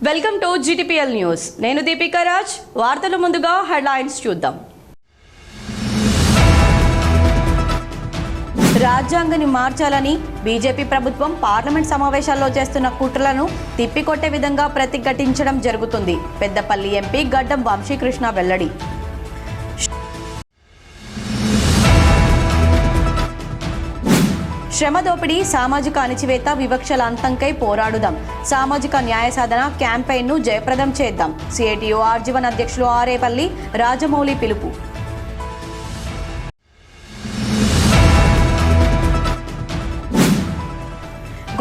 Welcome to GTPL news. నేను దీపికా రాజ్. వార్తల ముందుగా హెడ్లైన్స్ చూద్దాం. రాజ్యాంగాన్ని మార్చాలని బీజేపీ ప్రభుత్వం పార్లమెంట్ సమావేశాల్లో చేస్తున్న కుట్రలను తిప్పికొట్టే విధంగా ప్రతిఘటించడం జరుగుతుంది. పెద్దపల్లి ఎంపీ గడ్డం వంశీకృష్ణ వెల్లడి. శ్రమ దోపిడీ, సామాజిక అణిచివేత, వివక్షల అంతంకై పోరాడుదాం. సామాజిక న్యాయ సాధన క్యాంపెయిన్ను జయప్రదం చేద్దాం. సిఐటియు ఆర్జీవన్ అధ్యక్షులు ఆరేపల్లి రాజమౌళి పిలుపు.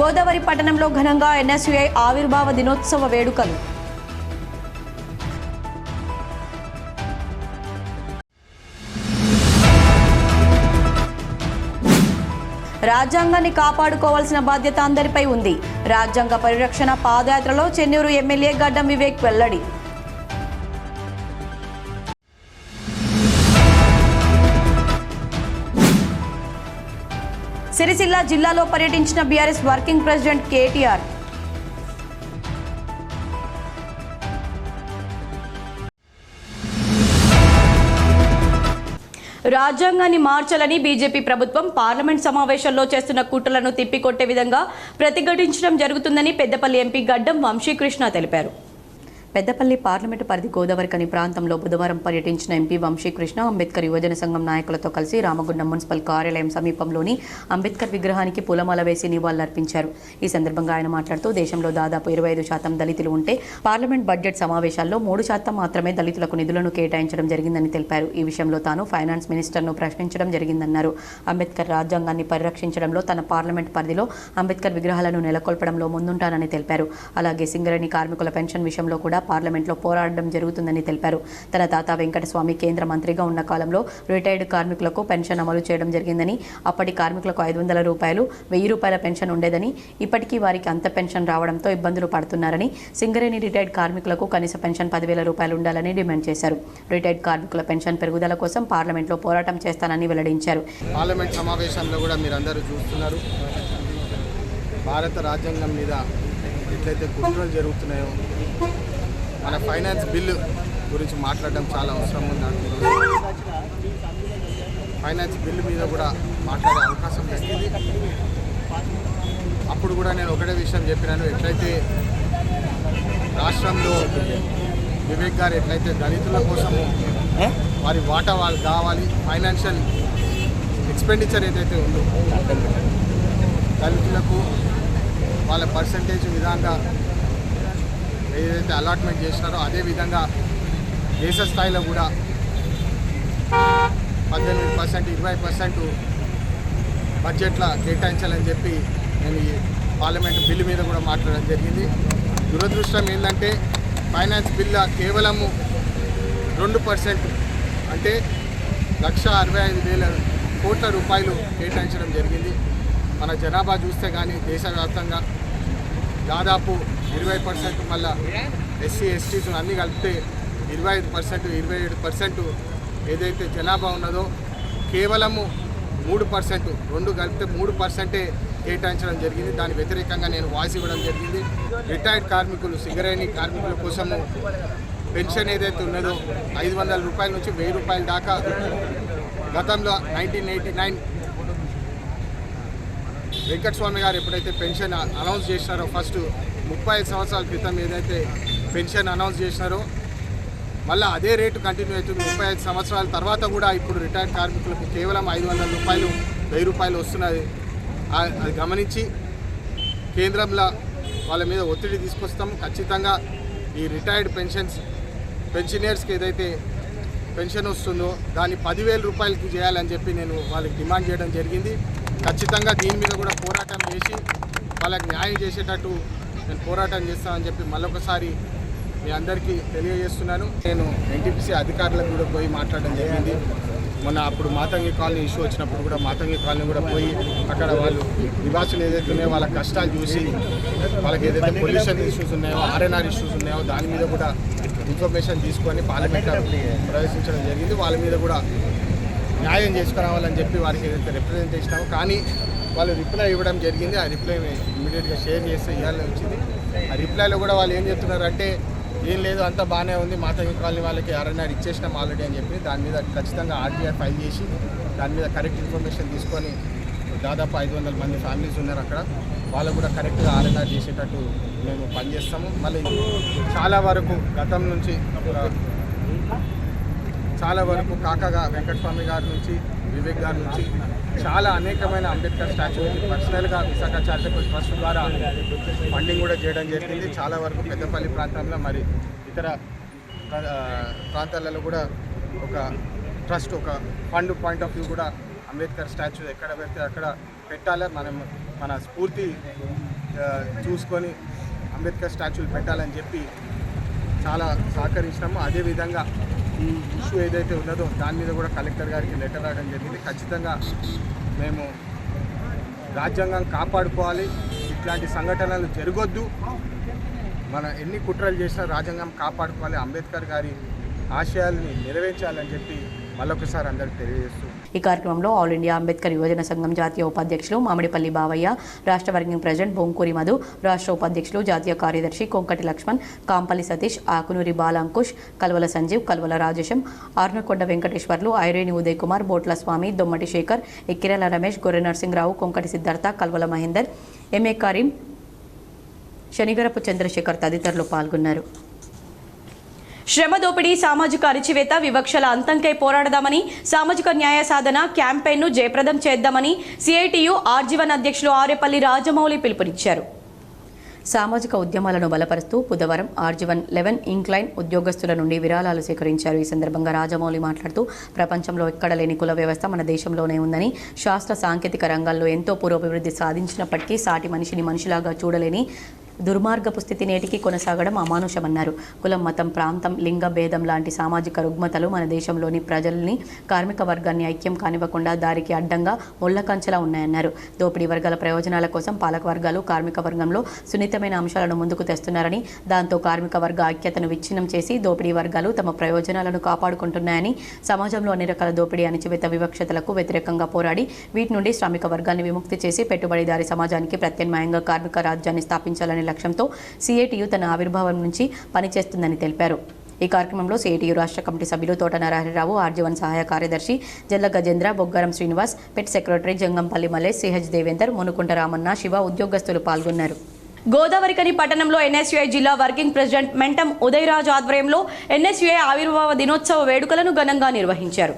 గోదావరి పట్టణంలో ఘనంగా ఎన్ఎస్యుఐ ఆవిర్భావ దినోత్సవ వేడుకలు. రాజ్యాంగాన్ని కాపాడుకోవాల్సిన బాధ్యత అందరిపై ఉంది. రాజ్యాంగ పరిరక్షణ పాదయాత్రలో చెన్నూరు ఎమ్మెల్యే గడ్డం వివేక్ వెల్లడి. సిరిసిల్ల జిల్లాలో పర్యటించిన బీఆర్ఎస్ వర్కింగ్ ప్రెసిడెంట్ కేటీఆర్. రాజ్యాంగాన్ని మార్చాలని బీజేపీ ప్రభుత్వం పార్లమెంట్ సమావేశాల్లో చేస్తున్న కుట్రలను తిప్పికొట్టే విధంగా ప్రతిఘటించడం జరుగుతుందని పెద్దపల్లి ఎంపీ గడ్డం వంశీకృష్ణ తెలిపారు. పెద్దపల్లి పార్లమెంటు పరిధి గోదావరికని ప్రాంతంలో బుధవారం పర్యటించిన ఎంపీ వంశీకృష్ణ అంబేద్కర్ యువజన సంఘం నాయకులతో కలిసి రామగుండం మున్సిపల్ కార్యాలయం సమీపంలోని అంబేద్కర్ విగ్రహానికి పూలమాల వేసి నివాళులర్పించారు. ఈ సందర్భంగా ఆయన మాట్లాడుతూ దేశంలో దాదాపు 25% దళితులు ఉంటే పార్లమెంట్ బడ్జెట్ సమావేశాల్లో 3% మాత్రమే దళితులకు నిధులను కేటాయించడం జరిగిందని తెలిపారు. ఈ విషయంలో తాను ఫైనాన్స్ మినిస్టర్ను ప్రశ్నించడం జరిగిందన్నారు. అంబేద్కర్ రాజ్యాంగాన్ని పరిరక్షించడంలో తన పార్లమెంట్ పరిధిలో అంబేద్కర్ విగ్రహాలను నెలకొల్పడంలో ముందుంటానని తెలిపారు. అలాగే సింగరేణి కార్మికుల పెన్షన్ విషయంలో కూడా పార్లమెంట్లో పోరాడడం జరుగుతుందని తెలిపారు. తన తాత వెంకటస్వామి కేంద్ర మంత్రిగా ఉన్న కాలంలో రిటైర్డ్ కార్మికులకు పెన్షన్ అమలు చేయడం జరిగిందని, అప్పటి కార్మికులకు 500 రూపాయలు, 1000 రూపాయల పెన్షన్ ఉండేదని, ఇప్పటికీ వారికి అంత పెన్షన్ రావడంతో ఇబ్బందులు పడుతున్నారని, సింగరేణి రిటైర్డ్ కార్మికులకు కనీస పెన్షన్ 10,000 రూపాయలు ఉండాలని డిమాండ్ చేశారు. రిటైర్డ్ కార్మికుల పెన్షన్ పెరుగుదల కోసం పార్లమెంట్లో పోరాటం చేస్తానని వెల్లడించారు. పార్లమెంట్ సమావేశంలో కూడా మీరందరూ చూస్తున్నారు. భారత రాజ్యాంగం మీద ఎట్లయితే కుట్రలు జరుగుతున్నాయో, మన ఫైనాన్స్ బిల్లు గురించి మాట్లాడడం చాలా అవసరం ఉంది. ఫైనాన్స్ బిల్లు మీద కూడా మాట్లాడే అవకాశం జరిగింది. అప్పుడు కూడా నేను ఒకటే విషయం చెప్పినాను. ఎట్లయితే రాష్ట్రంలో వివేక్ గారు ఎట్లయితే దళితుల కోసము వారి వాటా వాళ్ళు కావాలి, ఫైనాన్షియల్ ఎక్స్పెండిచర్ ఏదైతే ఉందో దళితులకు వాళ్ళ పర్సంటేజ్ విధంగా ఏదైతే అలాట్మెంట్ చేసినారో అదేవిధంగా దేశ స్థాయిలో కూడా 18%, 20% బడ్జెట్లో కేటాయించాలని చెప్పి నేను ఈ పార్లమెంట్ బిల్లు మీద కూడా మాట్లాడడం జరిగింది. దురదృష్టం ఏంటంటే ఫైనాన్స్ బిల్లు కేవలము 2% అంటే 1,65,000 కోట్ల రూపాయలు కేటాయించడం జరిగింది. మన జనాభా చూస్తే కానీ దేశవ్యాప్తంగా దాదాపు 20%, మళ్ళీ ఎస్సీ ఎస్టీస్ అన్నీ కలిపితే 25%, 27% ఏదైతే జనాభా ఉన్నదో కేవలము 3%, 2 కలిపితే 3% కేటాయించడం జరిగింది. దాని వ్యతిరేకంగా నేను వాయిస్ ఇవ్వడం జరిగింది. రిటైర్డ్ కార్మికులు, సింగరేణి కార్మికుల కోసము పెన్షన్ ఏదైతే ఉన్నదో 500 రూపాయల నుంచి 1000 రూపాయల దాకా గతంలో 1989 వెంకటస్వామి గారు ఎప్పుడైతే పెన్షన్ అనౌన్స్ చేసినారో, ఫస్ట్ 35 సంవత్సరాల క్రితం ఏదైతే పెన్షన్ అనౌన్స్ చేసినారో మళ్ళీ అదే రేటు కంటిన్యూ అవుతుంది. 35 సంవత్సరాల తర్వాత కూడా ఇప్పుడు రిటైర్డ్ కార్మికులకు కేవలం 500 రూపాయలు, 1000 రూపాయలు వస్తున్నది. అది గమనించి కేంద్రంలో వాళ్ళ మీద ఒత్తిడి తీసుకొస్తాం. ఖచ్చితంగా ఈ రిటైర్డ్ పెన్షనర్స్కి ఏదైతే పెన్షన్ వస్తుందో దాన్ని 10,000 రూపాయలకి చేయాలని చెప్పి నేను వాళ్ళకి డిమాండ్ చేయడం జరిగింది. ఖచ్చితంగా దీని మీద కూడా పోరాటం చేసి వాళ్ళకి న్యాయం చేసేటట్టు నేను పోరాటం చేస్తానని చెప్పి మళ్ళొకసారి మీ అందరికీ తెలియజేస్తున్నాను. నేను ఎన్టీపీసీ అధికారులకు కూడా పోయి మాట్లాడడం జరిగింది. మొన్న అప్పుడు మాతంగి కాలనీ ఇష్యూ వచ్చినప్పుడు కూడా మాతంగి కాలనీ కూడా పోయి అక్కడ వాళ్ళు నివాసులు ఏదైతే ఉన్నాయో వాళ్ళ కష్టాలు చూసి వాళ్ళకి ఏదైతే పొల్యూషన్ ఇష్యూస్ ఉన్నాయో, ఆర్ఎన్ఆర్ ఇష్యూస్ ఉన్నాయో దాని మీద కూడా ఇన్ఫర్మేషన్ తీసుకొని పార్లమెంట్లో ప్రవేశించడం జరిగింది. వాళ్ళ మీద కూడా న్యాయం చేసుకురావాలని చెప్పి వారికి ఏదైతే రిప్రజెంట్ చేసినామో, కానీ వాళ్ళు రిప్లై ఇవ్వడం జరిగింది. ఆ రిప్లై ఇమీడియట్గా షేర్ చేస్తే ఇవ్వాలని వచ్చింది. ఆ రిప్లైలో కూడా వాళ్ళు ఏం చెప్తున్నారంటే ఏం లేదు అంతా బాగానే ఉంది, మాతంగి కాలనీ వాళ్ళకి ఆర్ఎన్ఆర్ ఇచ్చేసినాం ఆల్రెడీ అని చెప్పి దాని మీద ఖచ్చితంగా ఆర్టీఆర్ ఫైల్ చేసి దాని మీద కరెక్ట్ ఇన్ఫర్మేషన్ తీసుకొని దాదాపు 500 మంది ఫ్యామిలీస్ ఉన్నారు అక్కడ, వాళ్ళు కూడా కరెక్ట్గా ఆర్ఎన్ఆర్ చేసేటట్టు మేము పనిచేస్తాము. మళ్ళీ చాలా వరకు గతం నుంచి చాలా వరకు కాకగా వెంకటస్వామి గారి నుంచి వివేక్ గారి నుంచి చాలా అనేకమైన అంబేద్కర్ స్టాచ్యూకి పర్సనల్గా విశాఖ చారిటబుల్ ట్రస్ట్ ద్వారా ఫండింగ్ కూడా చేయడం జరిగింది. చాలా వరకు పెద్దపల్లి ప్రాంతంలో మరి ఇతర ప్రాంతాలలో కూడా ఒక ట్రస్ట్ ఒక ఫండ్ పాయింట్ ఆఫ్ వ్యూ కూడా అంబేద్కర్ స్టాచ్యూ ఎక్కడ పెడితే అక్కడ పెట్టాలి, మన స్ఫూర్తి చూసుకొని అంబేద్కర్ స్టాచ్యూలు పెట్టాలని చెప్పి చాలా సహకరించినాము. అదేవిధంగా ఈ ఇష్యూ ఏదైతే ఉన్నదో దాని మీద కూడా కలెక్టర్ గారికి లెటర్ రాయడం జరిగింది. ఖచ్చితంగా మేము రాజ్యాంగం కాపాడుకోవాలి, ఇట్లాంటి సంఘటనలు జరగొద్దు, మన ఎన్ని కుట్రలు చేసినా రాజ్యాంగం కాపాడుకోవాలి, అంబేద్కర్ గారి ఆశయాల్ని నెరవేర్చాలని చెప్పి మళ్ళొకసారి అందరికీ తెలియజేస్తూ ఈ కార్యక్రమంలో ఆల్ ఇండియా అంబేద్కర్ యువజన సంఘం జాతీయ ఉపాధ్యక్షులు మామిడిపల్లి బావయ్య, రాష్ట్ర వర్కింగ్ ప్రెసిడెంట్ బొంకూరి మధు, రాష్ట్ర ఉపాధ్యక్షులు జాతీయ కార్యదర్శి కొంకటి లక్ష్మణ్, కాంపల్లి సతీష్, ఆకునూరి బాలంకుష్, కల్వల సంజీవ్, కల్వల రాజేశం, ఆర్నకొండ వెంకటేశ్వర్లు, ఐరేని ఉదయ్ కుమార్, బోట్ల స్వామి, దొమ్మటి శేఖర్, ఎక్కిరెల రమేష్, గొర్రె నరసింహరావు, కొంకటి సిద్ధార్థ, కల్వల మహేందర్, ఎంఏ కరీం, శనిగరపు చంద్రశేఖర్ తదితరులు పాల్గొన్నారు. శ్రమ దోపిడీ, సామాజిక అణచివేత, వివక్షల అంతంకై పోరాడదామని సామాజిక న్యాయ సాధన క్యాంపెయిన్ను జయప్రదం చేద్దామని సిఐటియు ఆర్జీవన్ అధ్యక్షులు ఆరేపల్లి రాజమౌళి పిలుపునిచ్చారు. సామాజిక ఉద్యమాలను బలపరుస్తూ బుధవారం ఆర్జీవన్ 11 ఇంక్లైన్ ఉద్యోగస్తుల నుండి విరాళాలు సేకరించారు. ఈ సందర్భంగా రాజమౌళి మాట్లాడుతూ ప్రపంచంలో ఎక్కడ లేని కుల వ్యవస్థ మన దేశంలోనే ఉందని, శాస్త్ర సాంకేతిక రంగాల్లో ఎంతో పురోభివృద్ధి సాధించినప్పటికీ సాటి మనిషిని మనిషిలాగా చూడలేని దుర్మార్గపు స్థితి నేటికి కొనసాగడం అమానుషమన్నారు. కులం, మతం, ప్రాంతం, లింగ భేదం లాంటి సామాజిక రుగ్మతలు మన దేశంలోని ప్రజల్ని, కార్మిక వర్గాన్ని ఐక్యం కానివ్వకుండా దారికి అడ్డంగా ముళ్లకంచెలా ఉన్నాయన్నారు. దోపిడీ వర్గాల ప్రయోజనాల కోసం పాలక వర్గాలు కార్మిక వర్గంలో సున్నితమైన అంశాలను ముందుకు తెస్తున్నారని, దాంతో కార్మిక వర్గ ఐక్యతను విచ్ఛిన్నం చేసి దోపిడీ వర్గాలు తమ ప్రయోజనాలను కాపాడుకుంటున్నాయని, సమాజంలో అన్ని రకాల దోపిడీ, అణచివేత, వివక్షతలకు వ్యతిరేకంగా పోరాడి వీటి నుండి శ్రామిక వర్గాన్ని విముక్తి చేసి పెట్టుబడిదారి సమాజానికి ప్రత్యామ్నాయంగా కార్మిక రాజ్యాన్ని స్థాపించాలని లక్ష్యంతో సిఐటియు తన ఆవిర్భావం నుంచి పనిచేస్తుందని తెలిపారు. ఈ కార్యక్రమంలో సిఐటియు రాష్ట్ర కమిటీ సభ్యులు తోట నరహరిరావు, ఆర్జీవన్ సహాయ కార్యదర్శి జల్ల గజేంద్ర, బొగ్గారం శ్రీనివాస్, పెట్ సెక్రటరీ జంగంపల్లి మల్లేష్, సిహెచ్ దేవేందర్, మునుకుంట రామన్న, శివ ఉద్యోగస్తులు పాల్గొన్నారు. గోదావరికని పట్టణంలో ఎన్ఎస్యుఐ జిల్లా వర్కింగ్ ప్రెసిడెంట్ మెంటం ఉదయరాజు ఆధ్వర్యంలో ఎన్ఎస్యుఐ ఆవిర్భావ దినోత్సవ వేడుకలను ఘనంగా నిర్వహించారు.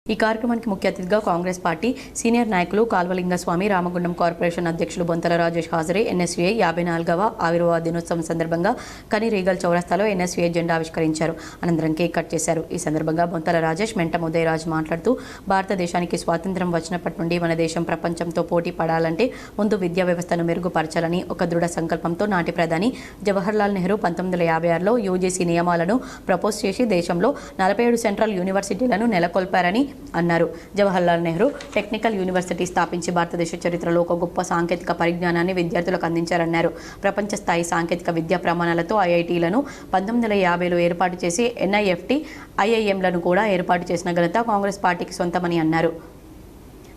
ఈ కార్యక్రమానికి ముఖ్య అతిథిగా కాంగ్రెస్ పార్టీ సీనియర్ నాయకులు కాల్వలింగస్వామి, రామగుండం కార్పొరేషన్ అధ్యక్షులు బొంతల రాజేష్ హాజరై ఎన్ఎస్యుఐ 54వ ఆవిర్భావ దినోత్సవం సందర్భంగా కని రీగల్ చౌరస్తాలో ఎన్ఎస్యుఐ జెండా ఆవిష్కరించారు. అనంతరం కేక్ కట్ చేశారు. ఈ సందర్భంగా బొంతల రాజేష్, మెంటం ఉదయరాజ్ మాట్లాడుతూ భారతదేశానికి స్వాతంత్ర్యం వచ్చినప్పటి నుండి మన దేశం ప్రపంచంతో పోటీ పడాలంటే ముందు విద్యా వ్యవస్థను మెరుగుపరచాలని ఒక దృఢ సంకల్పంతో నాటి ప్రధాని జవహర్లాల్ నెహ్రూ 1956లో యూజీసీ నియమాలను ప్రపోజ్ చేసి దేశంలో 47 సెంట్రల్ యూనివర్సిటీలను నెలకొల్పారని అన్నారు. జవహర్లాల్ నెహ్రూ టెక్నికల్ యూనివర్సిటీ స్థాపించి భారతదేశ చరిత్రలో ఒక గొప్ప సాంకేతిక పరిజ్ఞానాన్ని విద్యార్థులకు అందించారన్నారు. ప్రపంచ స్థాయి సాంకేతిక విద్యా ప్రమాణాలతో ఐఐటీలను 1950లో ఏర్పాటు చేసి ఎన్ఐఎఫ్టి, ఐఐఎంలను కూడా ఏర్పాటు చేసిన ఘనత కాంగ్రెస్ పార్టీకి సొంతమని అన్నారు.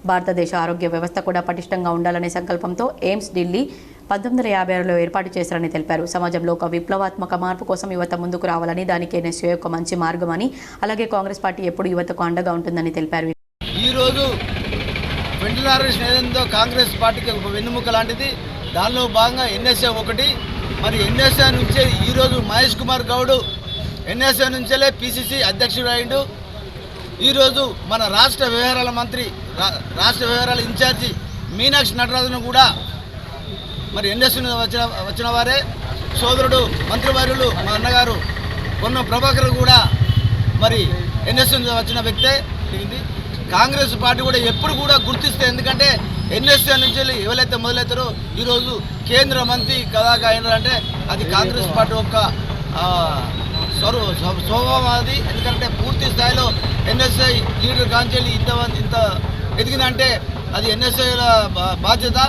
భారతదేశ ఆరోగ్య వ్యవస్థ కూడా పటిష్టంగా ఉండాలనే సంకల్పంతో ఎయిమ్స్ ఢిల్లీ 1956లో ఏర్పాటు చేశారని తెలిపారు. సమాజంలో ఒక విప్లవాత్మక మార్పు కోసం యువత ముందుకు రావాలని, దానికి ఎన్ఎస్యుఐ ఒక మంచి మార్గమని, అలాగే కాంగ్రెస్ పార్టీ ఎప్పుడు యువతకు అండగా ఉంటుందని తెలిపారు. ఈరోజు వెంటనారేషన్ ఏదైందో కాంగ్రెస్ పార్టీకి ఒక వెన్నుముక లాంటిది. దానిలో భాగంగా ఎన్ఎస్ఏ ఒకటి. మరి ఎన్ఎస్ఏ నుంచే ఈరోజు మహేష్ కుమార్ గౌడ్ ఎన్ఎస్ఏ నుంచే పిసిసి అధ్యక్షుడు అయిండు. ఈరోజు మన రాష్ట్ర వ్యవహారాల మంత్రి, రాష్ట్ర వ్యవహారాల ఇన్ఛార్జి మీనాక్షి నటరాజన్ కూడా మరి ఎన్ఎస్ఏ వచ్చిన వారే. సోదరుడు మంత్రివర్యులు మా అన్నగారు పొన్నం ప్రభాకర్ కూడా మరి ఎన్ఎస్ఏ వచ్చిన వ్యక్తే. కాంగ్రెస్ పార్టీ కూడా ఎప్పుడు కూడా గుర్తిస్తే, ఎందుకంటే ఎన్ఎస్ఏ నుంచి ఎవరైతే మొదలవుతారో ఈరోజు కేంద్ర మంత్రి కదాగా అయినారంటే అది కాంగ్రెస్ పార్టీ యొక్క స్వభావం అది. ఎందుకంటే పూర్తి స్థాయిలో ఎన్ఎస్ఐ లీడర్ కాంచెల్లి ఇంత ఎదిగిందంటే అది ఎన్ఎస్ఐల బాధ్యత.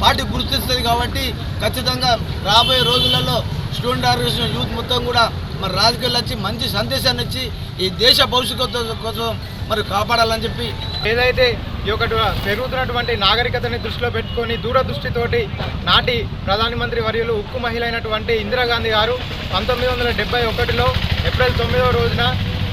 పార్టీ గుర్తిస్తుంది కాబట్టి ఖచ్చితంగా రాబోయే రోజులలో స్టూడెంట్ ఆర్గనైజేషన్ యూత్ మొత్తం కూడా మరి రాజకీయాలు వచ్చి మంచి సందేశాన్ని ఇచ్చి ఈ దేశ భవిష్యత్తు కోసం మరి కాపాడాలని చెప్పి ఏదైతే ఈ యొక్క పెరుగుతున్నటువంటి నాగరికతని దృష్టిలో పెట్టుకొని దూరదృష్టితోటి నాటి ప్రధానమంత్రి వర్యులు ఉక్కు మహిళ అయినటువంటి ఇందిరాగాంధీ గారు 1971లో ఏప్రిల్ 9వ రోజున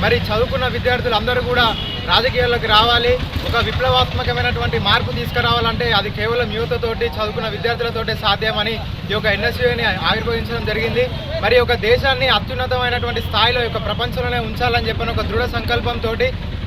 మరి చదువుకున్న విద్యార్థులందరూ కూడా రాజకీయాల్లోకి రావాలి, ఒక విప్లవాత్మకమైనటువంటి మార్పు తీసుకురావాలంటే అది కేవలం యువతతోటి చదువుకున్న విద్యార్థులతోటే సాధ్యమని ఈ యొక్క ఎన్ఎస్యూని ఆవిర్భవించడం జరిగింది. మరి ఒక దేశాన్ని అత్యున్నతమైనటువంటి స్థాయిలో యొక్క ప్రపంచంలోనే ఉంచాలని చెప్పిన ఒక దృఢ సంకల్పంతో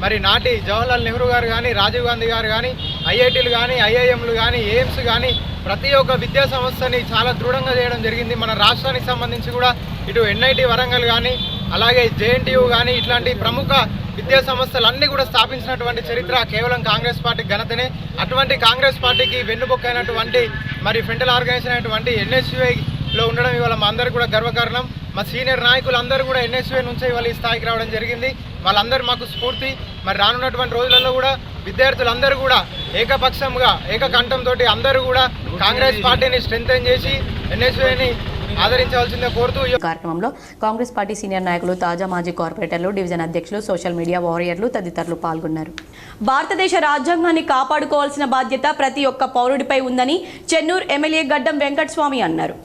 మరి నాటి జవహర్లాల్ నెహ్రూ గారు కానీ, రాజీవ్ గాంధీ గారు కానీ, ఐఐటీలు కానీ, ఐఐఎంలు కానీ, ఎయిమ్స్ కానీ ప్రతి ఒక్క విద్యా సంస్థని చాలా దృఢంగా చేయడం జరిగింది. మన రాష్ట్రానికి సంబంధించి కూడా ఇటు ఎన్ఐటి వరంగల్ కానీ, అలాగే జేఎన్టీయూ కానీ ఇట్లాంటి ప్రముఖ విద్యా సంస్థలన్నీ కూడా స్థాపించినటువంటి చరిత్ర కేవలం కాంగ్రెస్ పార్టీ ఘనతనే. అటువంటి కాంగ్రెస్ పార్టీకి వెన్నుబొక్కైనటువంటి మరి ఫ్రంటల్ ఆర్గనైజేషన్ అయినటువంటి ఎన్ఎస్యూఐలో ఉండడం ఇవాళ మా అందరికీ కూడా గర్వకారణం. మా సీనియర్ నాయకులందరూ కూడా ఎన్ఎస్యూఐ నుంచే ఇవాళ ఈ స్థాయికి రావడం జరిగింది. వాళ్ళందరూ మాకు స్ఫూర్తి. మరి రానున్నటువంటి రోజులలో కూడా విద్యార్థులందరూ కూడా ఏకపక్షంగా ఏకకంఠంతో అందరూ కూడా కాంగ్రెస్ పార్టీని స్ట్రెంథెన్ చేసి ఎన్ఎస్యూఐని ఆదరించవలసిందే కోరుతూ కార్యక్రమంలో కాంగ్రెస్ పార్టీ సీనియర్ నాయకులు, తాజా మాజీ కార్పొరేటర్లు, డివిజన్ అధ్యక్షులు, సోషల్ మీడియా వారియర్లు తదితరులు పాల్గొన్నారు. భారతదేశ రాజ్యాంగాన్ని కాపాడుకోవాల్సిన బాధ్యత ప్రతి ఒక్క పౌరుడిపై ఉందని చెన్నూరు ఎమ్మెల్యే గడ్డం వెంకటస్వామి అన్నారు.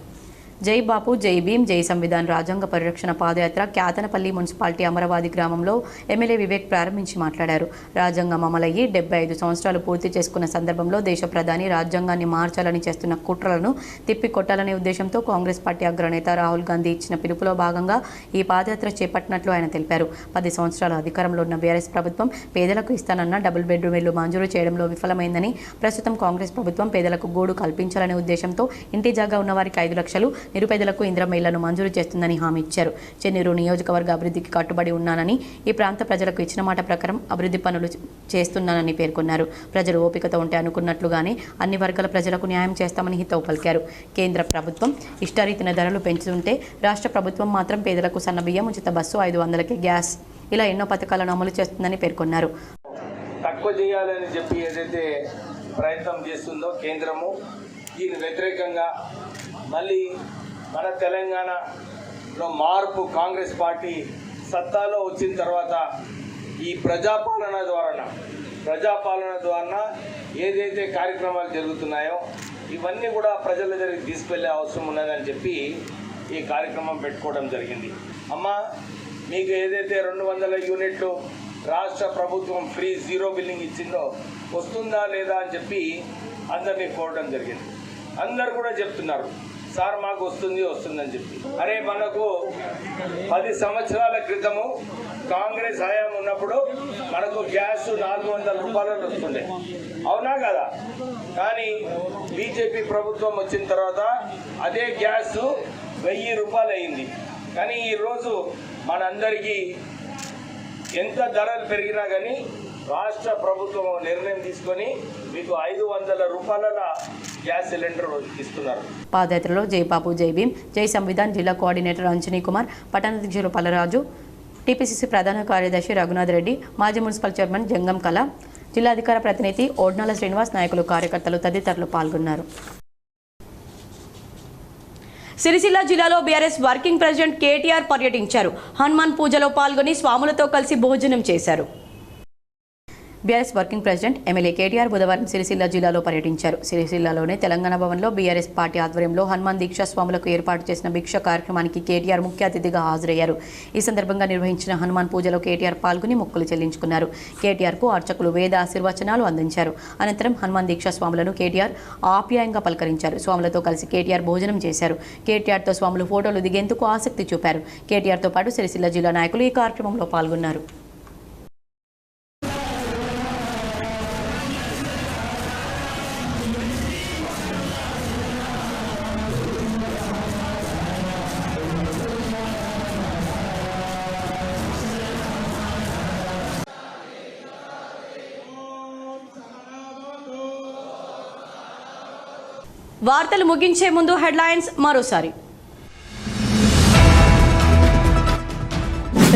జై బాపు, జై భీమ్, జై సంవిధాన్ రాజ్యాంగ పరిరక్షణ పాదయాత్ర క్యాతనపల్లి మున్సిపాలిటీ అమరవాది గ్రామంలో ఎమ్మెల్యే వివేక్ ప్రారంభించి మాట్లాడారు. రాజ్యాంగం అమలయ్యి 75 సంవత్సరాలు పూర్తి చేసుకున్న సందర్భంలో దేశ ప్రధాని రాజ్యాంగాన్ని మార్చాలని చేస్తున్న కుట్రలను తిప్పికొట్టాలనే ఉద్దేశంతో కాంగ్రెస్ పార్టీ అగ్రనేత రాహుల్ గాంధీ ఇచ్చిన పిలుపులో భాగంగా ఈ పాదయాత్ర చేపట్టినట్లు ఆయన తెలిపారు. 10 సంవత్సరాల అధికారంలో ఉన్న బీఆర్ఎస్ ప్రభుత్వం పేదలకు ఇస్తానన్న డబుల్ బెడ్రూమ్ ఇళ్లు మంజూరు చేయడంలో విఫలమైందని, ప్రస్తుతం కాంగ్రెస్ ప్రభుత్వం పేదలకు గూడు కల్పించాలనే ఉద్దేశంతో ఇంటి జాగా ఉన్నవారికి 5 లక్షలు, నిరుపేదలకు ఇందిరమ్మ ఇళ్లను మంజూరు చేస్తుందని హామీ ఇచ్చారు. చెన్నూరు నియోజకవర్గ అభివృద్ధికి కట్టుబడి ఉన్నానని, ఈ ప్రాంత ప్రజలకు ఇచ్చిన మాట ప్రకారం అభివృద్ధి పనులు చేస్తున్నానని పేర్కొన్నారు. ప్రజలు ఓపికతో ఉంటే అనుకున్నట్లుగానే అన్ని వర్గాల ప్రజలకు న్యాయం చేస్తామని హితవు పలికారు. కేంద్ర ప్రభుత్వం ఇష్టారీతిన ధరలు పెంచుతుంటే రాష్ట్ర ప్రభుత్వం మాత్రం పేదలకు సన్నబియ్యం, ఉచిత బస్సు, 500కి గ్యాస్ ఇలా ఎన్నో పథకాలను అమలు చేస్తుందని పేర్కొన్నారు. తక్కువ చేయాలని చెప్పి ఏదైతే ప్రయత్నం చేస్తుందో కేంద్రము, దీని వ్యతిరేకంగా మళ్ళీ మన తెలంగాణలో మార్పు కాంగ్రెస్ పార్టీ సత్తాలో వచ్చిన తర్వాత ఈ ప్రజాపాలన ద్వారా ఏదైతే కార్యక్రమాలు జరుగుతున్నాయో ఇవన్నీ కూడా ప్రజల దగ్గరికి తీసుకెళ్లే అవసరం ఉన్నదని చెప్పి ఈ కార్యక్రమం పెట్టుకోవడం జరిగింది. అమ్మ, మీకు ఏదైతే 200 యూనిట్లు రాష్ట్ర ప్రభుత్వం ఫ్రీ జీరో బిల్లింగ్ ఇచ్చిందో వస్తుందా లేదా అని చెప్పి అందరినీ కోరడం జరిగింది. అందరు కూడా చెప్తున్నారు, సార్ మాకు వస్తుందని చెప్పి. అరే, మనకు 10 సంవత్సరాల క్రితము కాంగ్రెస్ హయాం ఉన్నప్పుడు మనకు గ్యాస్ 400 రూపాయలు వస్తుండే, అవునా కదా? కానీ బీజేపీ ప్రభుత్వం వచ్చిన తర్వాత అదే గ్యాస్ 1000 రూపాయలు అయింది. కానీ ఈరోజు మనందరికీ ఎంత ధరలు పెరిగినా కానీ రాష్ట్ర ప్రభుత్వం నిర్ణయం తీసుకొని మీకు 500 రూపాయల గ్యాస్ సిలిండర్ ఇస్తున్నారు. పాదయాత్రలో జై బాపు, జై భీమ్, జై సంవిధాన్ జిల్లా కోఆర్డినేటర్ అంజనీ కుమార్, పట్టణాధ్యక్షులు పల్లరాజు, టీపీసీసీ ప్రధాన కార్యదర్శి రఘునాథ్ రెడ్డి, మాజీ మున్సిపల్ చైర్మన్ జంగం కళ, జిల్లా అధికార ప్రతినిధి ఓడ్నాల శ్రీనివాస్, నాయకులు, కార్యకర్తలు తదితరులు పాల్గొన్నారు. సిరిసిల్ల జిల్లాలో బీఆర్ఎస్ వర్కింగ్ ప్రెసిడెంట్ కేటీఆర్ పర్యటించారు. హనుమాన్ పూజలో పాల్గొని స్వాములతో కలిసి భోజనం చేశారు. BRS working president MLA KTR బుధవారం సిరిసిల్ల జిల్లాలో పర్యటించారు. సిరిసిల్లలోని తెలంగాణ భవన్లో బీఆర్ఎస్ పార్టీ ఆధ్వర్యంలో హనుమాన్ దీక్షా స్వాములకు ఏర్పాటు చేసిన భిక్ష కార్యక్రమానికి కేటీఆర్ ముఖ్య అతిథిగా హాజరయ్యారు. ఈ సందర్భంగా నిర్వహించిన హనుమాన్ పూజలో కేటీఆర్ పాల్గొని మొక్కులు చెల్లించుకున్నారు. కేటీఆర్కు అర్చకులు వేద ఆశీర్వచనాలు అందించారు. అనంతరం హనుమాన్ దీక్షా స్వాములను కేటీఆర్ ఆప్యాయంగా పలకరించారు. స్వాములతో కలిసి కేటీఆర్ భోజనం చేశారు. కేటీఆర్తో స్వాములు ఫోటోలు దిగేందుకు ఆసక్తి చూపారు. కేటీఆర్తో పాటు సిరిసిల్ల జిల్లా నాయకులు ఈ కార్యక్రమంలో పాల్గొన్నారు. వార్తలు ముగించే ముందు హెడ్లైన్స్ మరోసారి.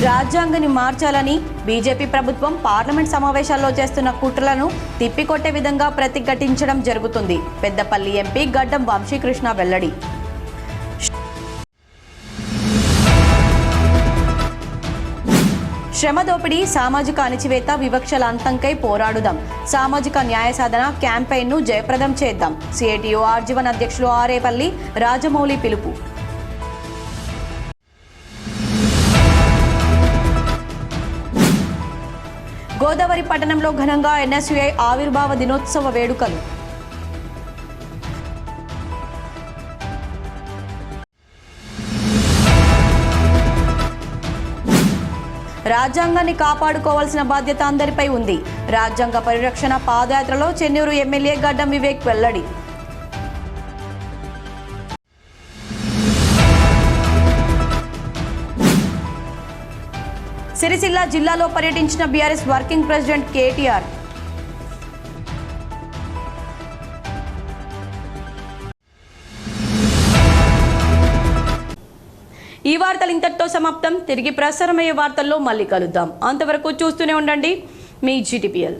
రాజ్యాంగాన్ని మార్చాలని బీజేపీ ప్రభుత్వం పార్లమెంట్ సమావేశాల్లో చేస్తున్న కుట్రలను తిప్పికొట్టే విధంగా ప్రతిఘటించడం జరుగుతుంది. పెద్దపల్లి ఎంపీ గడ్డం వంశీకృష్ణ వెల్లడి. శ్రమ దోపిడీ, సామాజిక అణిచివేత, వివక్షల అంతంకై పోరాడుదాం. సామాజిక న్యాయ సాధన క్యాంపెయిన్ను జయప్రదం చేద్దాం. సిఐటియు ఆర్జీవన్ అధ్యక్షులు ఆరేపల్లి రాజమౌళి పిలుపు. గోదావరి పట్టణంలో ఘనంగా ఎన్ఎస్యుఐ ఆవిర్భావ దినోత్సవ వేడుకలు. రాజ్యాంగాన్ని కాపాడుకోవాల్సిన బాధ్యత అందరిపై ఉంది. రాజ్యాంగ పరిరక్షణ పాదయాత్రలో చెన్నూరు ఎమ్మెల్యే గడ్డం వివేక్ వెల్లడి. సిరిసిల్ల జిల్లాలో పర్యటించిన బీఆర్ఎస్ వర్కింగ్ ప్రెసిడెంట్ కేటీఆర్. ఈ వార్తలు ఇంతటితో సమాప్తం. తిరిగి ప్రసారమయ్యే వార్తల్లో మళ్ళీ కలుద్దాం. అంతవరకు చూస్తూనే ఉండండి మీ GTPL.